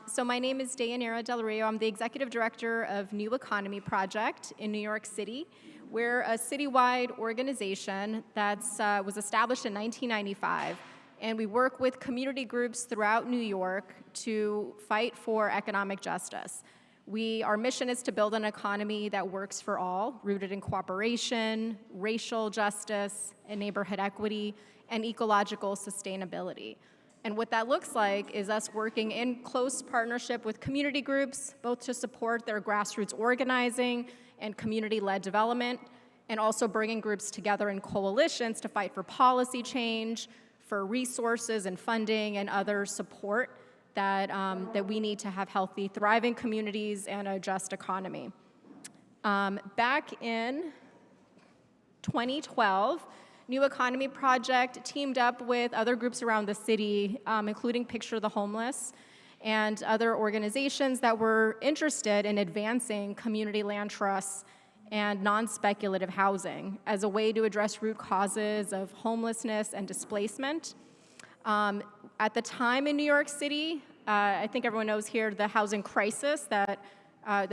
So my name is Dayanira Del Rio. I'm the Executive Director of New Economy Project in New York City. We're a citywide organization that was established in 1995, and we work with community groups throughout New York to fight for economic justice. Our mission is to build an economy that works for all, rooted in cooperation, racial justice, and neighborhood equity, and ecological sustainability. And what that looks like is us working in close partnership with community groups, both to support their grassroots organizing and community-led development, and also bringing groups together in coalitions to fight for policy change, for resources and funding and other support that we need to have healthy, thriving communities and a just economy. Back in 2012, New Economy Project teamed up with other groups around the city, including Picture the Homeless, and other organizations that were interested in advancing community land trusts and non-speculative housing as a way to address root causes of homelessness and displacement. At the time in New York City, I think everyone knows here the housing crisis that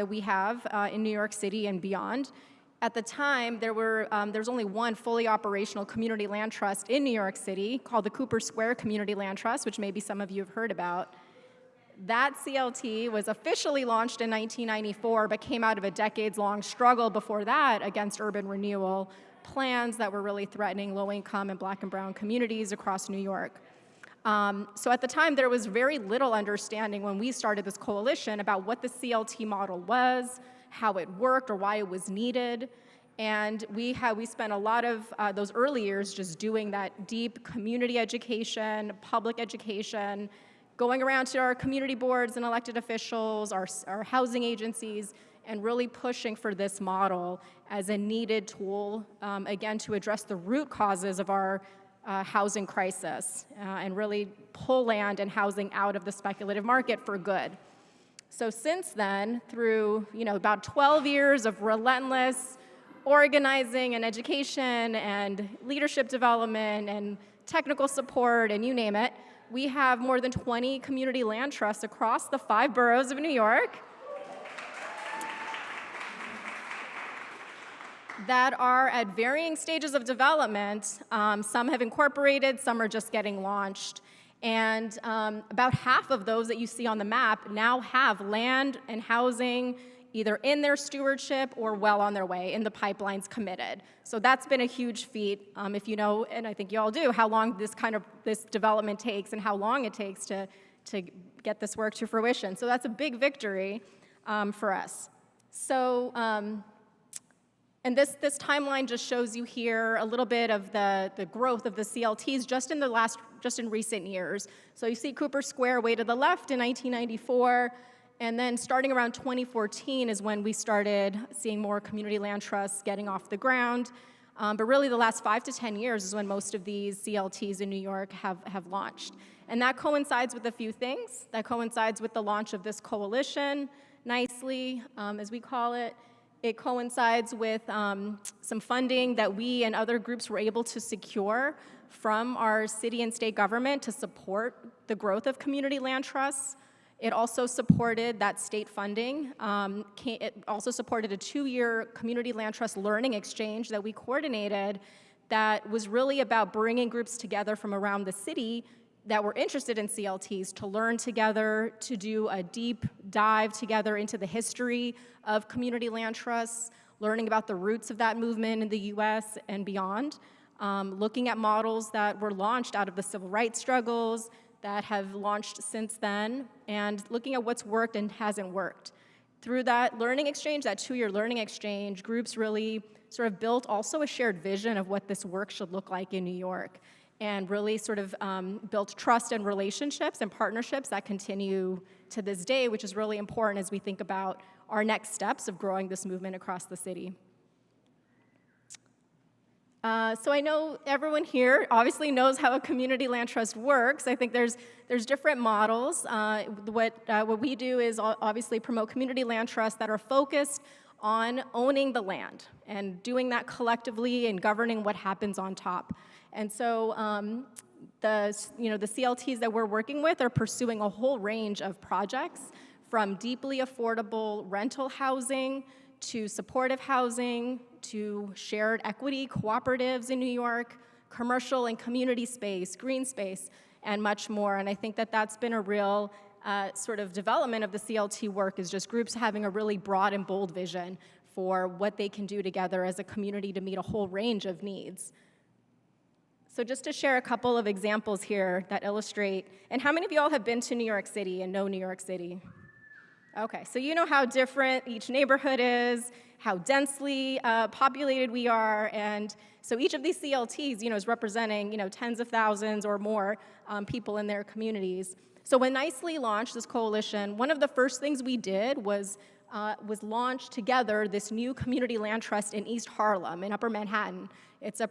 we have in New York City and beyond. At the time, there's only one fully operational community land trust in New York City called the Cooper Square Community Land Trust, which maybe some of you have heard about. That CLT was officially launched in 1994, but came out of a decades-long struggle before that against urban renewal plans that were really threatening low-income and Black and brown communities across New York. So at the time, there was very little understanding when we started this coalition about what the CLT model was, how it worked, or why it was needed. And we spent a lot of those early years just doing that deep community education, public education, going around to our community boards and elected officials, our housing agencies, and really pushing for this model as a needed tool, again, to address the root causes of our housing crisis and really pull land and housing out of the speculative market for good. So since then, through about 12 years of relentless organizing and education and leadership development and technical support and you name it, we have more than 20 community land trusts across the 5 boroughs of New York that are at varying stages of development. Some have incorporated, some are just getting launched. And about half of those that you see on the map now have land and housing either in their stewardship or well on their way, in the pipelines committed. So that's been a huge feat, if you know, and I think you all do, how long this development takes and how long it takes to get this work to fruition. So that's a big victory for us. So, and this timeline just shows you here a little bit of the growth of the CLTs just in recent years. So you see Cooper Square way to the left in 1994, and then starting around 2014 is when we started seeing more community land trusts getting off the ground. But really the last 5 to 10 years is when most of these CLTs in New York have launched. And that coincides with a few things. That coincides with the launch of this coalition, nicely, as we call it. It coincides with some funding that we and other groups were able to secure from our city and state government to support the growth of community land trusts. It also supported that state funding. It also supported a 2-year community land trust learning exchange that we coordinated that was really about bringing groups together from around the city that were interested in CLTs to learn together, to do a deep dive together into the history of community land trusts, learning about the roots of that movement in the US and beyond, looking at models that were launched out of the civil rights struggles that have launched since then, and looking at what's worked and hasn't worked. Through that learning exchange, that 2-year learning exchange, groups really sort of built also a shared vision of what this work should look like in New York, and really sort of built trust and relationships and partnerships that continue to this day, which is really important as we think about our next steps of growing this movement across the city. So I know everyone here obviously knows how a community land trust works. I think there's different models. What we do is obviously promote community land trusts that are focused on owning the land and doing that collectively and governing what happens on top. And so the CLTs that we're working with are pursuing a whole range of projects, from deeply affordable rental housing to supportive housing to shared equity cooperatives in New York, commercial and community space, green space, and much more. And I think that that's been a real sort of development of the CLT work, is just groups having a really broad and bold vision for what they can do together as a community to meet a whole range of needs. So just to share a couple of examples here that illustrate, and how many of you all have been to New York City and know New York City? Okay, so you know how different each neighborhood is, how densely populated we are, and so each of these CLTs, is representing, tens of thousands or more people in their communities. So when NYCCLI launched this coalition, one of the first things we did was launch together this new community land trust in East Harlem, in Upper Manhattan. It's a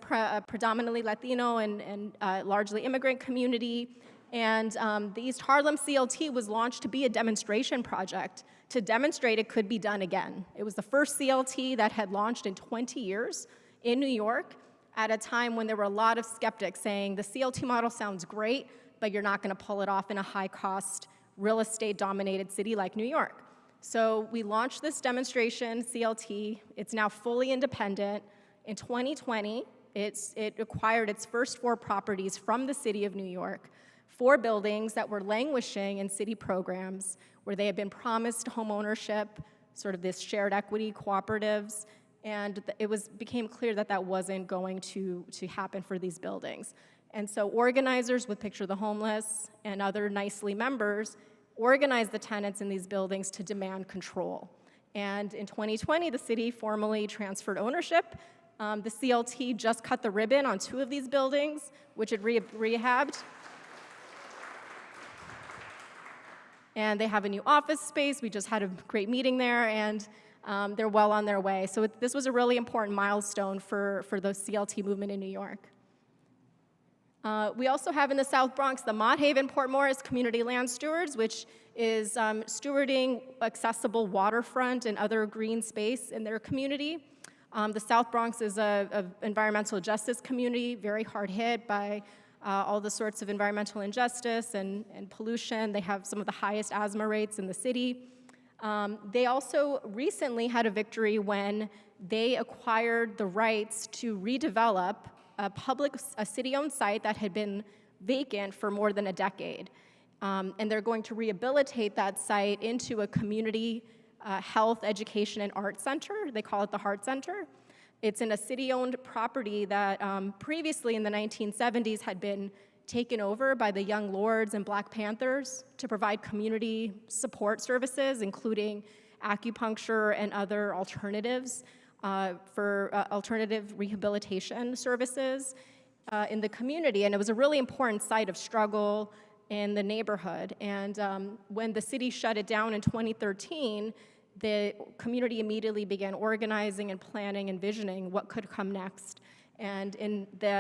predominantly Latino and largely immigrant community. And the East Harlem CLT was launched to be a demonstration project to demonstrate it could be done again. It was the first CLT that had launched in 20 years in New York at a time when there were a lot of skeptics saying the CLT model sounds great, but you're not going to pull it off in a high-cost, real estate-dominated city like New York. So we launched this demonstration CLT. It's now fully independent. In 2020, it acquired its first 4 properties from the city of New York, 4 buildings that were languishing in city programs where they had been promised home ownership, sort of this shared equity cooperatives, and became clear that that wasn't going to happen for these buildings. And so organizers with Picture the Homeless and other NYCCLI members organized the tenants in these buildings to demand control. And in 2020, the city formally transferred ownership. The CLT just cut the ribbon on 2 of these buildings, which it rehabbed. And they have a new office space. We just had a great meeting there, and they're well on their way. So this was a really important milestone for the CLT movement in New York. We also have in the South Bronx the Mott Haven Port Morris Community Land Stewards, which is stewarding accessible waterfront and other green space in their community. The South Bronx is an environmental justice community, very hard hit by all the sorts of environmental injustice and pollution. They have some of the highest asthma rates in the city. They also recently had a victory when they acquired the rights to redevelop a city-owned site that had been vacant for more than a decade. And they're going to rehabilitate that site into a community health, education, and art center. They call it the Heart Center. It's in a city-owned property that previously in the 1970s had been taken over by the Young Lords and Black Panthers to provide community support services, including acupuncture and other alternatives for alternative rehabilitation services in the community. And it was a really important site of struggle in the neighborhood. And when the city shut it down in 2013, the community immediately began organizing and planning and visioning what could come next. And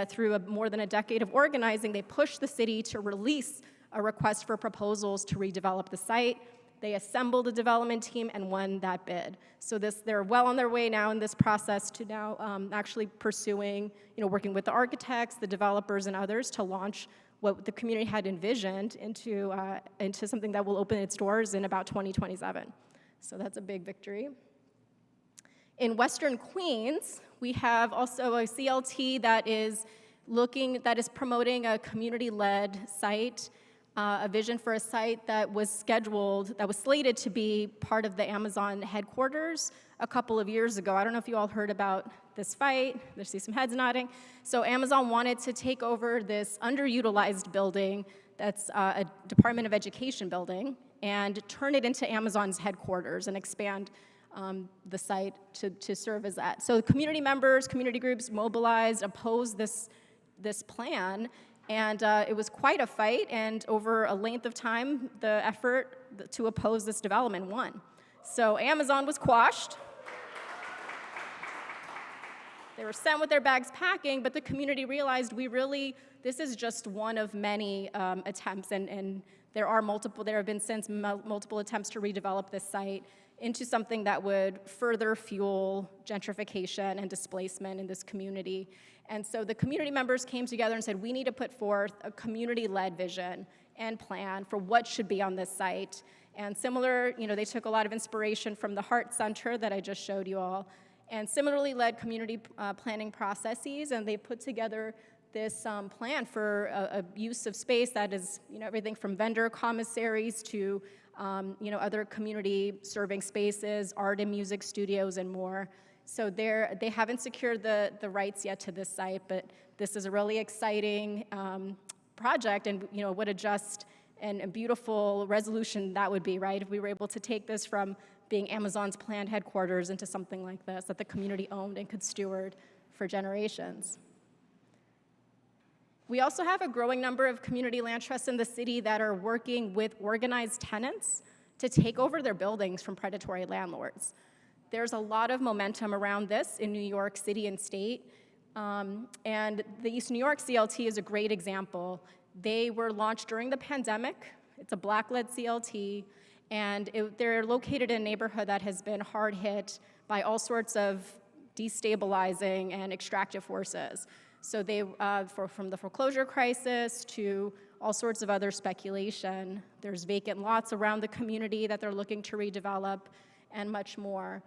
through more than a decade of organizing, they pushed the city to release a request for proposals to redevelop the site. They assembled a development team and won that bid. So they're well on their way now in this process to now actually pursuing, working with the architects, the developers, and others to launch what the community had envisioned into something that will open its doors in about 2027. So that's a big victory. In Western Queens, we have also a CLT that is promoting a community-led site, a vision for a site that was slated to be part of the Amazon headquarters a couple of years ago. I don't know if you all heard about this fight. I see some heads nodding. So Amazon wanted to take over this underutilized building that's a Department of Education building and turn it into Amazon's headquarters and expand the site to serve as that. So community members, community groups mobilized, opposed this plan, and it was quite a fight, and over a length of time, the effort to oppose this development won. So Amazon was quashed. They were sent with their bags packing, but the community realized this is just one of many attempts, and there have been since multiple attempts to redevelop this site into something that would further fuel gentrification and displacement in this community. And so the community members came together and said, we need to put forth a community-led vision and plan for what should be on this site. And similar, they took a lot of inspiration from the Heart Center that I just showed you all, and similarly led community planning processes, and they put together this plan for a use of space that is, everything from vendor commissaries to, other community serving spaces, art and music studios, and more. So they haven't secured the rights yet to this site, but this is a really exciting project, and what a just and a beautiful resolution that would be, right? If we were able to take this from being Amazon's planned headquarters into something like this that the community owned and could steward for generations. We also have a growing number of community land trusts in the city that are working with organized tenants to take over their buildings from predatory landlords. There's a lot of momentum around this in New York City and state, and the East New York CLT is a great example. They were launched during the pandemic. It's a Black-led CLT, and they're located in a neighborhood that has been hard hit by all sorts of destabilizing and extractive forces. So from the foreclosure crisis to all sorts of other speculation, there's vacant lots around the community that they're looking to redevelop, and much more.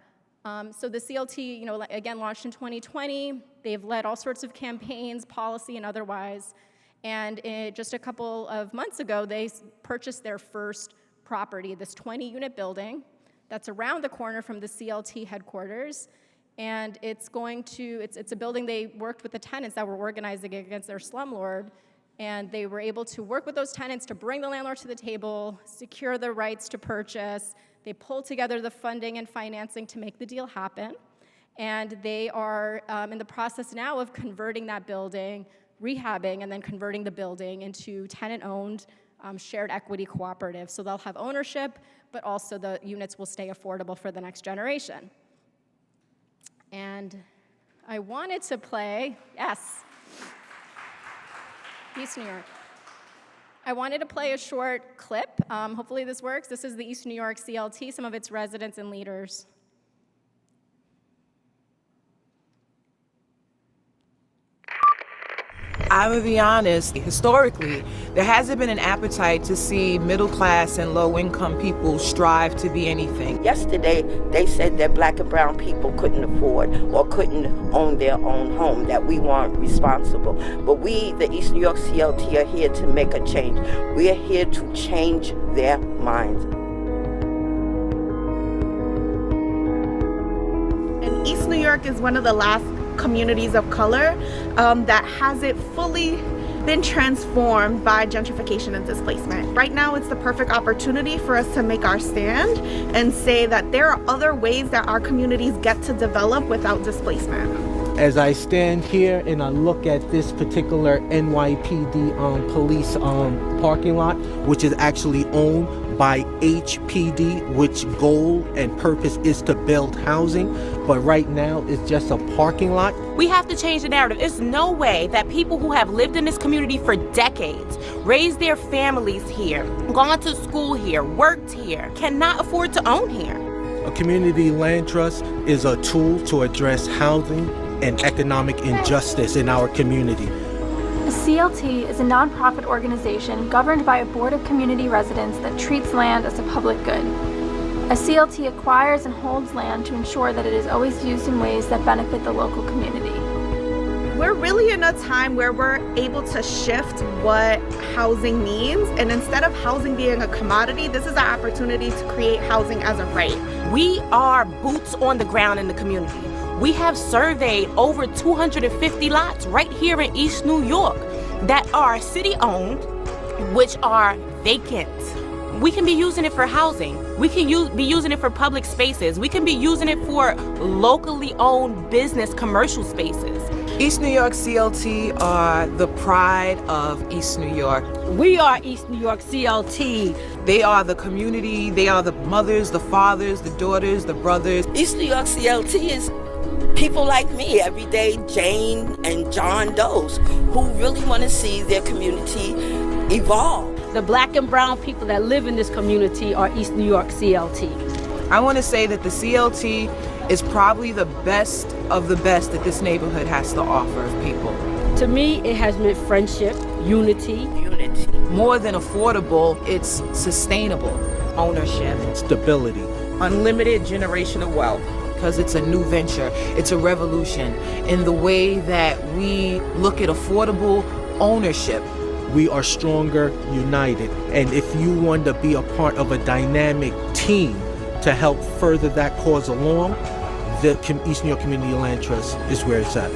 So the CLT, again, launched in 2020. They've led all sorts of campaigns, policy and otherwise. And just a couple of months ago, they purchased their first property, this 20-unit building that's around the corner from the CLT headquarters. And it's a building they worked with the tenants that were organizing against their slumlord. And they were able to work with those tenants to bring the landlord to the table, secure the rights to purchase. They pulled together the funding and financing to make the deal happen. And they are in the process now of converting that building, rehabbing, and then converting the building into tenant-owned shared equity cooperative. So they'll have ownership, but also the units will stay affordable for the next generation. And I wanted to play, yes, East New York. I wanted to play a short clip. Hopefully this works. This is the East New York CLT, some of its residents and leaders. I'm gonna be honest, historically, there hasn't been an appetite to see middle class and low income people strive to be anything. Yesterday, they said that Black and brown people couldn't afford or couldn't own their own home, that we weren't responsible. But we, the East New York CLT, are here to make a change. We are here to change their minds. And East New York is one of the last communities of color that hasn't fully been transformed by gentrification and displacement. Right now, it's the perfect opportunity for us to make our stand and say that there are other ways that our communities get to develop without displacement. As I stand here and I look at this particular NYPD police parking lot, which is actually owned by HPD, which goal and purpose is to build housing, but right now it's just a parking lot. We have to change the narrative. There's no way that people who have lived in this community for decades, raised their families here, gone to school here, worked here, cannot afford to own here. A community land trust is a tool to address housing and economic injustice in our community. The CLT is a nonprofit organization governed by a board of community residents that treats land as a public good. A CLT acquires and holds land to ensure that it is always used in ways that benefit the local community. We're really in a time where we're able to shift what housing means, and instead of housing being a commodity, this is our opportunity to create housing as a right. We are boots on the ground in the community. We have surveyed over 250 lots right here in East New York that are city-owned, which are vacant. We can be using it for housing. We can be using it for public spaces. We can be using it for locally owned business commercial spaces. East New York CLT are the pride of East New York. We are East New York CLT. They are the community. They are the mothers, the fathers, the daughters, the brothers. East New York CLT is people like me, everyday Jane and John Does, who really want to see their community evolve. The black and brown people that live in this community are East New York CLT. I want to say that the CLT is probably the best of the best that this neighborhood has to offer people. To me, it has meant friendship, unity. More than affordable, it's sustainable. Ownership. Stability. Unlimited generational wealth. Because it's a new venture, it's a revolution in the way that we look at affordable ownership. We are stronger, united. And if you want to be a part of a dynamic team to help further that cause along, the East New York Community Land Trust is where it's at.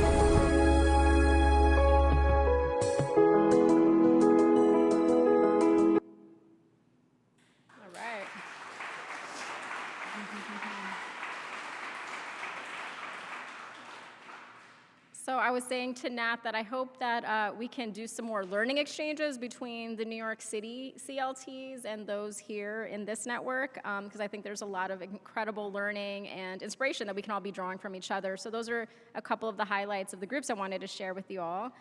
So I was saying to Nat that I hope that we can do some more learning exchanges between the New York City CLTs and those here in this network, because I think there's a lot of incredible learning and inspiration that we can all be drawing from each other. So those are a couple of the highlights of the groups I wanted to share with you all.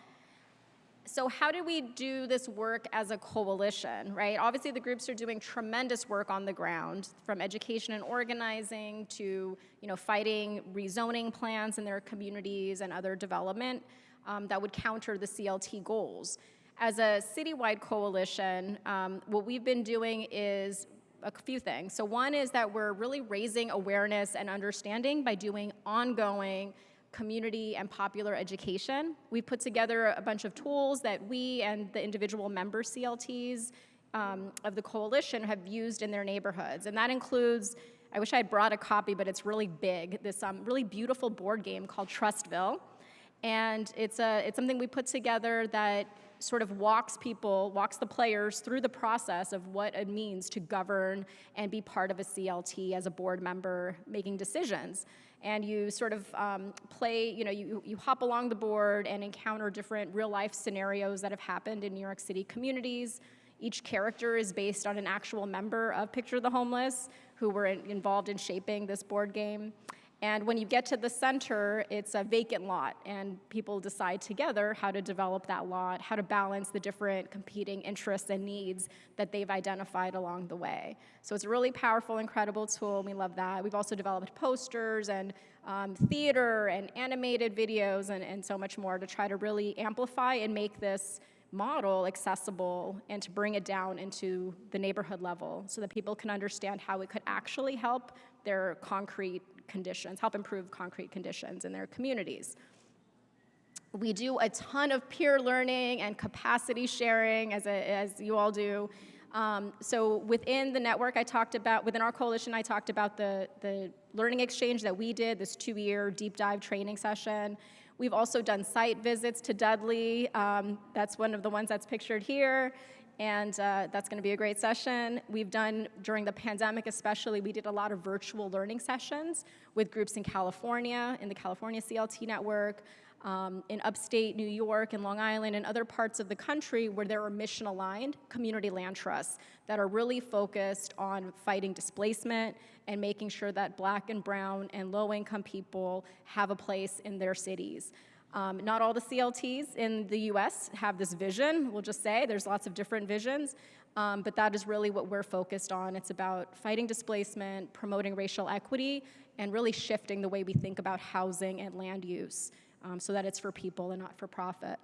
So how do we do this work as a coalition, right? Obviously, the groups are doing tremendous work on the ground, from education and organizing to, fighting rezoning plans in their communities and other development that would counter the CLT goals. As a citywide coalition, what we've been doing is a few things. So one is that we're really raising awareness and understanding by doing ongoing community and popular education. We put together a bunch of tools that we and the individual member CLTs of the coalition have used in their neighborhoods. And that includes, I wish I had brought a copy, but it's really big, this really beautiful board game called Trustville. And it's something we put together that sort of walks the players through the process of what it means to govern and be part of a CLT as a board member making decisions. And you sort of play, you hop along the board and encounter different real life scenarios that have happened in New York City communities. Each character is based on an actual member of Picture the Homeless who were involved in shaping this board game. And when you get to the center, it's a vacant lot, and people decide together how to develop that lot, how to balance the different competing interests and needs that they've identified along the way. So it's a really powerful, incredible tool, and we love that. We've also developed posters and theater and animated videos and so much more to try to really amplify and make this model accessible and to bring it down into the neighborhood level so that people can understand how it could actually help their concrete conditions, help improve concrete conditions in their communities. We do a ton of peer learning and capacity sharing, as you all do. So within the network within our coalition, I talked about the learning exchange that we did, this 2-year deep dive training session. We've also done site visits to Dudley. That's one of the ones that's pictured here. And that's going to be a great session. We've done, during the pandemic especially, we did a lot of virtual learning sessions with groups in California, in the California CLT network, in upstate New York and Long Island and other parts of the country where there are mission-aligned community land trusts that are really focused on fighting displacement and making sure that Black and brown and low-income people have a place in their cities. Not all the CLTs in the US have this vision, we'll just say. There's lots of different visions, but that is really what we're focused on. It's about fighting displacement, promoting racial equity, and really shifting the way we think about housing and land use so that it's for people and not for profit.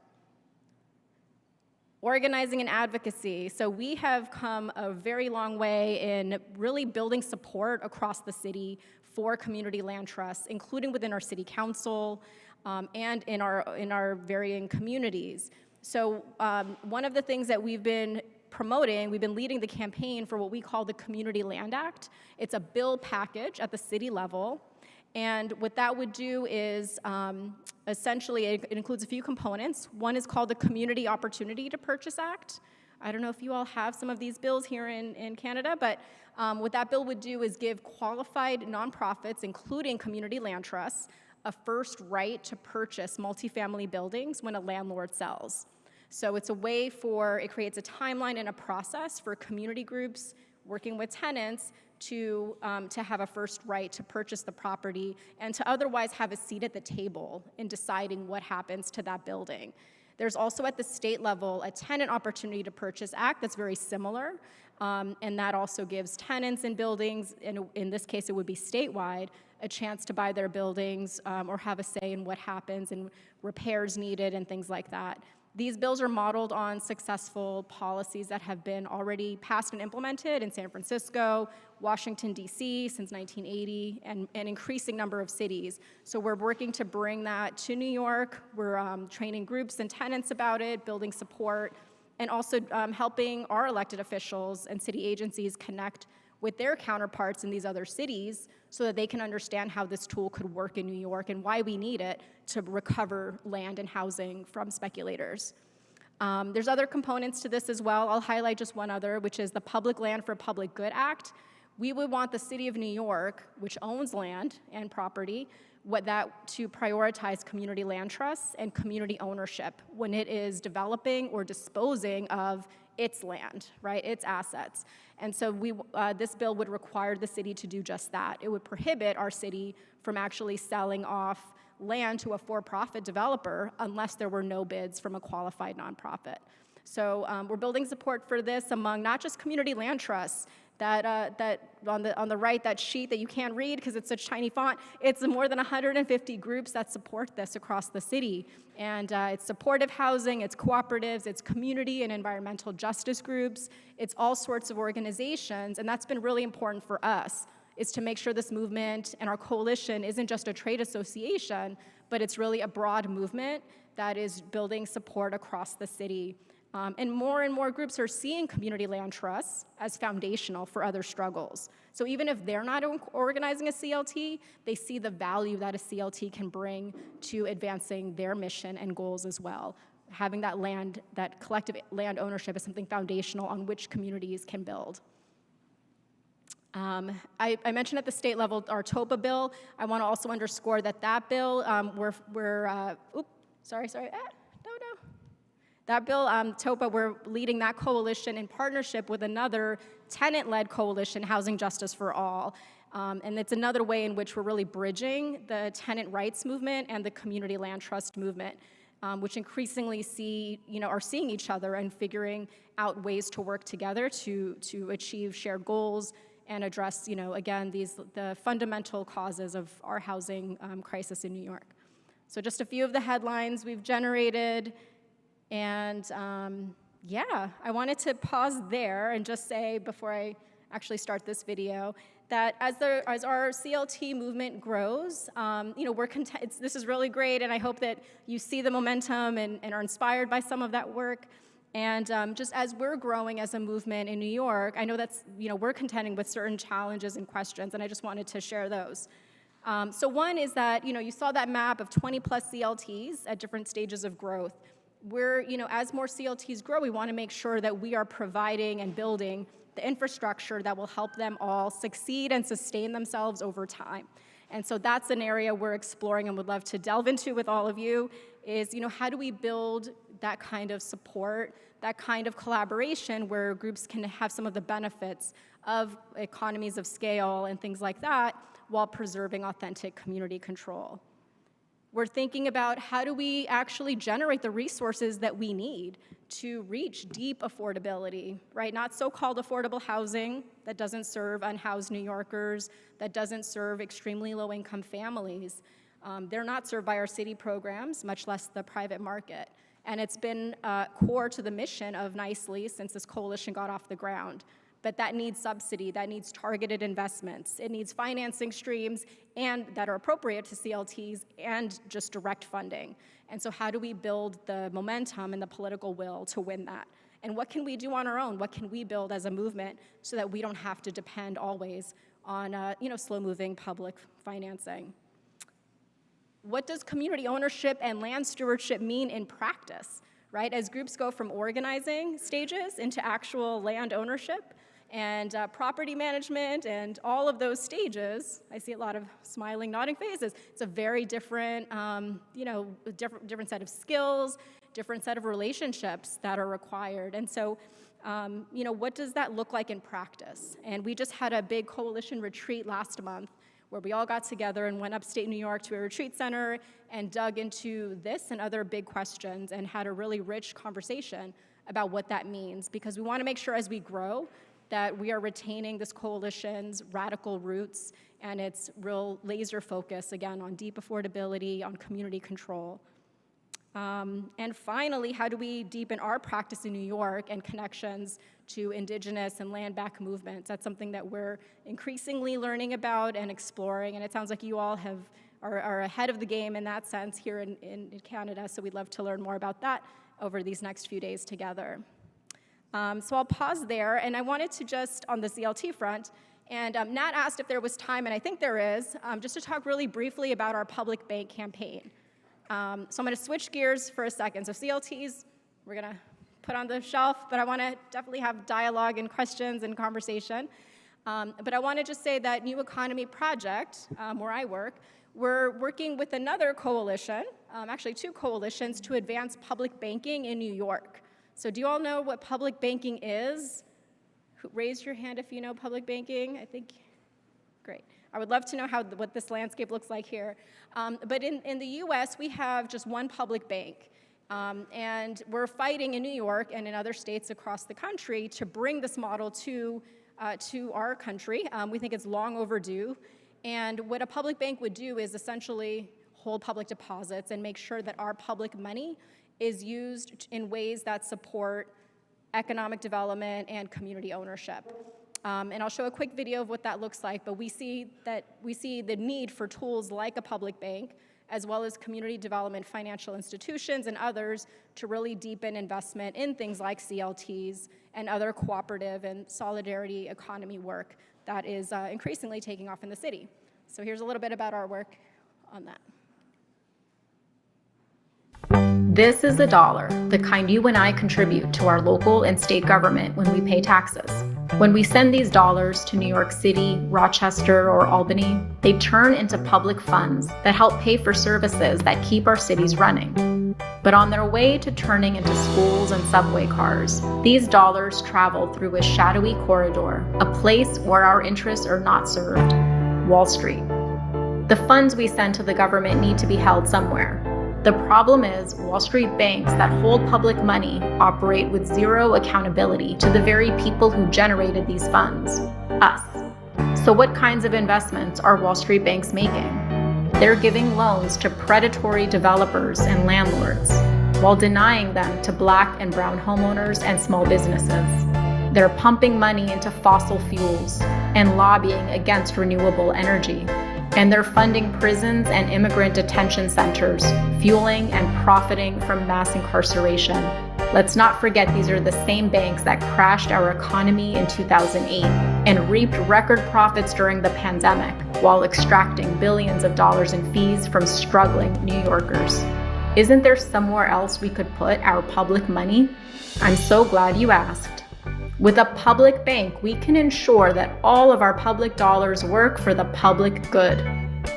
Organizing and advocacy. So we have come a very long way in really building support across the city for community land trusts, including within our city council, and in our varying communities. So one of the things that we've been promoting, we've been leading the campaign for what we call the Community Land Act. It's a bill package at the city level. And what that would do is essentially it includes a few components. One is called the Community Opportunity to Purchase Act. I don't know if you all have some of these bills here in Canada, but what that bill would do is give qualified nonprofits, including community land trusts, a first right to purchase multifamily buildings when a landlord sells. So it's a way it creates a timeline and a process for community groups working with tenants to have a first right to purchase the property and to otherwise have a seat at the table in deciding what happens to that building. There's also at the state level a Tenant Opportunity to Purchase Act that's very similar, and that also gives tenants in buildings, in this case it would be statewide, a chance to buy their buildings or have a say in what happens and repairs needed and things like that. These bills are modeled on successful policies that have been already passed and implemented in San Francisco, Washington, D.C. since 1980, and an increasing number of cities. So we're working to bring that to New York. We're training groups and tenants about it, building support, and also helping our elected officials and city agencies connect with their counterparts in these other cities so that they can understand how this tool could work in New York and why we need it to recover land and housing from speculators. There's other components to this as well. I'll highlight just one other, which is the Public Land for Public Good Act. We would want the city of New York, which owns land and property, to prioritize community land trusts and community ownership when it is developing or disposing of its land, right, its assets. And so this bill would require the city to do just that. It would prohibit our city from actually selling off land to a for-profit developer unless there were no bids from a qualified nonprofit. So we're building support for this among not just community land trusts, that on the right, that sheet that you can't read because it's such tiny font, it's more than 150 groups that support this across the city. And it's supportive housing, it's cooperatives, it's community and environmental justice groups, it's all sorts of organizations, and that's been really important for us, is to make sure this movement and our coalition isn't just a trade association, but it's really a broad movement that is building support across the city. And more groups are seeing community land trusts as foundational for other struggles. So even if they're not organizing a CLT, they see the value that a CLT can bring to advancing their mission and goals as well. Having that land, that collective land ownership is something foundational on which communities can build. I mentioned at the state level our TOPA bill. I want to also underscore that bill, That bill, TOPA, we're leading that coalition in partnership with another tenant-led coalition, Housing Justice for All. And it's another way in which we're really bridging the tenant rights movement and the community land trust movement, which increasingly are seeing each other and figuring out ways to work together to achieve shared goals and address, again, the fundamental causes of our housing crisis in New York. So just a few of the headlines we've generated. And I wanted to pause there and just say, before I actually start this video, that as our CLT movement grows, we're content. This is really great, and I hope that you see the momentum and are inspired by some of that work. And just as we're growing as a movement in New York, I know that's, we're contending with certain challenges and questions, and I just wanted to share those. So one is that, you saw that map of 20 plus CLTs at different stages of growth. As more CLTs grow, we want to make sure that we are providing and building the infrastructure that will help them all succeed and sustain themselves over time. And so that's an area we're exploring and would love to delve into with all of you is, how do we build that kind of support, that kind of collaboration where groups can have some of the benefits of economies of scale and things like that while preserving authentic community control. We're thinking about how do we actually generate the resources that we need to reach deep affordability, right? Not so-called affordable housing that doesn't serve unhoused New Yorkers, that doesn't serve extremely low-income families. They're not served by our city programs, much less the private market. And it's been core to the mission of NYCCLI since this coalition got off the ground. But that needs subsidy, that needs targeted investments, it needs financing streams and that are appropriate to CLTs and just direct funding. And so how do we build the momentum and the political will to win that? And what can we do on our own? What can we build as a movement so that we don't have to depend always on slow-moving public financing? What does community ownership and land stewardship mean in practice, right? As groups go from organizing stages into actual land ownership, and property management and all of those stages, I see a lot of smiling, nodding faces. It's a very different, different set of skills, different set of relationships that are required. And so, what does that look like in practice? And we just had a big coalition retreat last month where we all got together and went upstate New York to a retreat center and dug into this and other big questions and had a really rich conversation about what that means, because we want to make sure as we grow that we are retaining this coalition's radical roots and its real laser focus, again, on deep affordability, on community control. And finally, how do we deepen our practice in New York and connections to indigenous and land-back movements? That's something that we're increasingly learning about and exploring, and it sounds like you all are ahead of the game in that sense here in Canada, so we'd love to learn more about that over these next few days together. So I'll pause there, and I wanted to just, on the CLT front, and Nat asked if there was time, and I think there is, just to talk really briefly about our public bank campaign. So I'm going to switch gears for a second. So CLTs, we're going to put on the shelf, but I want to definitely have dialogue and questions and conversation. But I want to just say that New Economy Project, where I work, we're working with another coalition, actually two coalitions, to advance public banking in New York. So do you all know what public banking is? Raise your hand if you know public banking. I think, great. I would love to know what this landscape looks like here. But in the US, we have just one public bank. And we're fighting in New York and in other states across the country to bring this model to our country. We think it's long overdue. And what a public bank would do is essentially hold public deposits and make sure that our public money is used in ways that support economic development and community ownership. And I'll show a quick video of what that looks like, but we see the need for tools like a public bank, as well as community development financial institutions and others to really deepen investment in things like CLTs and other cooperative and solidarity economy work that is increasingly taking off in the city. So here's a little bit about our work on that. This is the dollar, the kind you and I contribute to our local and state government when we pay taxes. When we send these dollars to New York City, Rochester, or Albany, they turn into public funds that help pay for services that keep our cities running. But on their way to turning into schools and subway cars, these dollars travel through a shadowy corridor, a place where our interests are not served: Wall Street. The funds we send to the government need to be held somewhere. The problem is, Wall Street banks that hold public money operate with zero accountability to the very people who generated these funds, us. So what kinds of investments are Wall Street banks making? They're giving loans to predatory developers and landlords, while denying them to Black and brown homeowners and small businesses. They're pumping money into fossil fuels and lobbying against renewable energy. And they're funding prisons and immigrant detention centers, fueling and profiting from mass incarceration. Let's not forget these are the same banks that crashed our economy in 2008 and reaped record profits during the pandemic while extracting billions of dollars in fees from struggling New Yorkers. Isn't there somewhere else we could put our public money? I'm so glad you asked. With a public bank, we can ensure that all of our public dollars work for the public good.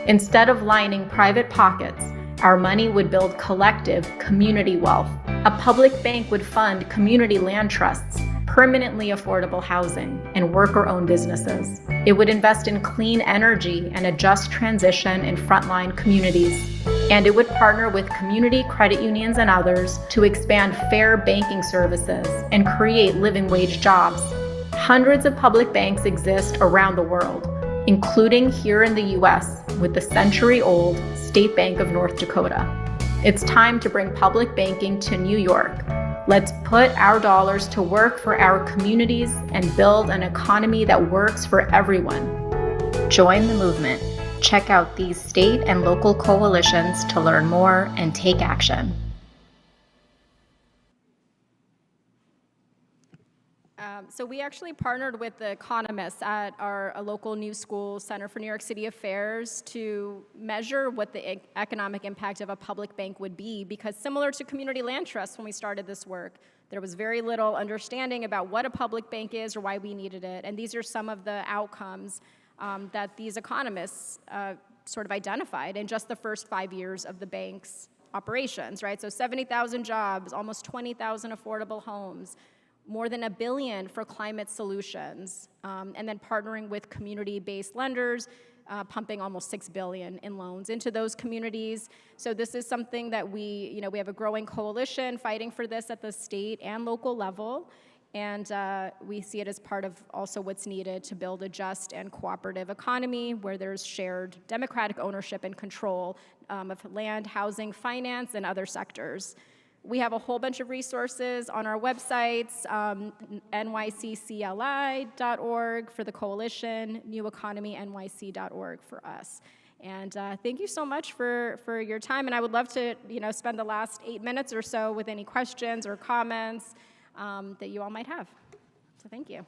Instead of lining private pockets, our money would build collective community wealth. A public bank would fund community land trusts, permanently affordable housing, and worker-owned businesses. It would invest in clean energy and a just transition in frontline communities. And it would partner with community credit unions and others to expand fair banking services and create living wage jobs. Hundreds of public banks exist around the world, including here in the US with the century-old State Bank of North Dakota. It's time to bring public banking to New York. Let's put our dollars to work for our communities and build an economy that works for everyone. Join the movement. Check out these state and local coalitions to learn more and take action. So we actually partnered with the economists at our local New School Center for New York City Affairs to measure what the economic impact of a public bank would be, because similar to community land trusts when we started this work, there was very little understanding about what a public bank is or why we needed it. And these are some of the outcomes that these economists sort of identified in just the first 5 years of the bank's operations, right? So 70,000 jobs, almost 20,000 affordable homes, more than $1 billion for climate solutions, and then partnering with community-based lenders, pumping almost $6 billion in loans into those communities. So this is something that we have a growing coalition fighting for this at the state and local level. And we see it as part of also what's needed to build a just and cooperative economy where there's shared democratic ownership and control of land, housing, finance, and other sectors. We have a whole bunch of resources on our websites, NYCCLI.org for the coalition, neweconomynyc.org for us. And thank you so much for your time. And I would love to spend the last 8 minutes or so with any questions or comments that you all might have. So thank you.